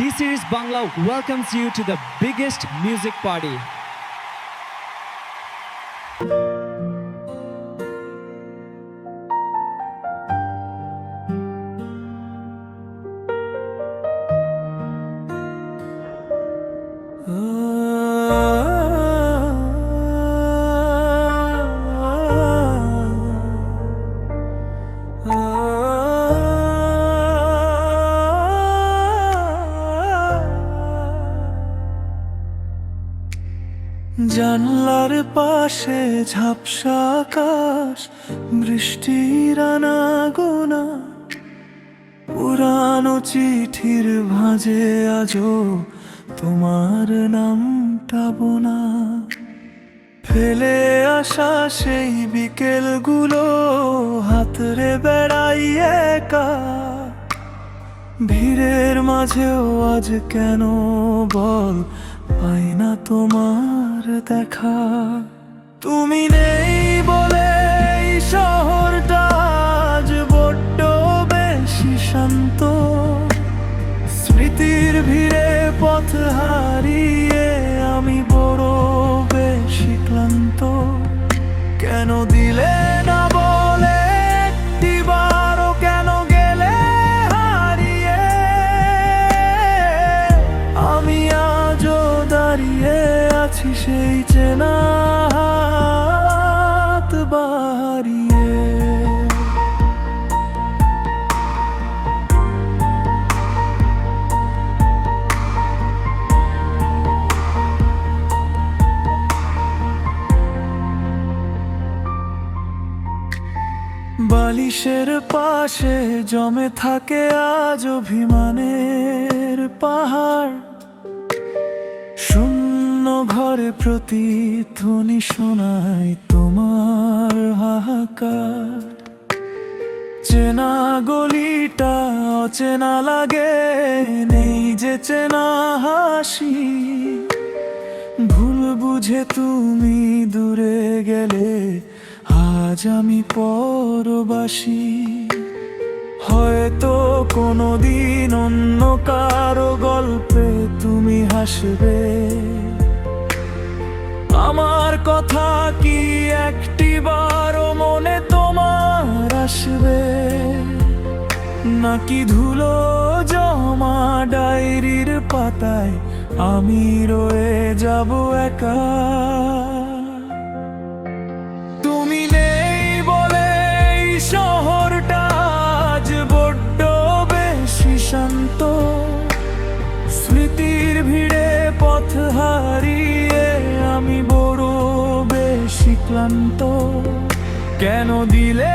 D-Series Bangla welcomes you to the biggest music party. জানলার পাশে ঝাপসা আকাশ, বৃষ্টির আনাগোনা, পুরানো চিঠির ভাঁজে আজও তোমার নামটা বোনা। ফেলে আসা সেই বিকেলগুলো হাতরে বেড়াই একা, ভিড়ের মাঝেও আজ কেন বল পাই না তোমার দেখা। তুমি নেই বলে এই শহরটা আজ বড্ড বেশি শান্ত, স্মৃতির ভিড়ে পথ হারিয়ে আমি বড় বেশি ক্লান্ত। কেন দিলে না বলে একটিবারও, কেন গেলে হারিয়ে? আমি আজও দাঁড়িয়ে আছি সেই চেনা হাত বাড়িয়ে। বালিশের পাশে জমে থাকে আজ অভিমানের পাহাড়, শূন্য ঘরে প্রতিধ্বনি শোনায় তোমার হাহাকার। চেনা গলিটা অচেনা লাগে, নেই যে চেনা হাসি, ভুল বুঝে তুমি দূরে গেলে আজ আমি পরবাসী। হয়তো কোনোদিন অন্য কারো গল্পে তুমি হাসবে, আমার কথা কি একটিবারও মনে তোমার আসবে? নাকি ধুলো জমা ডায়েরির পাতায় আমি রয়ে যাব একা? তুমি নেই বলে এই শহরটা আজ বড্ড বেশি শান্ত, স্মৃতির ভিড়ে পথ হারিয়ে আমি বড় বেশি ক্লান্ত। কেন দিলে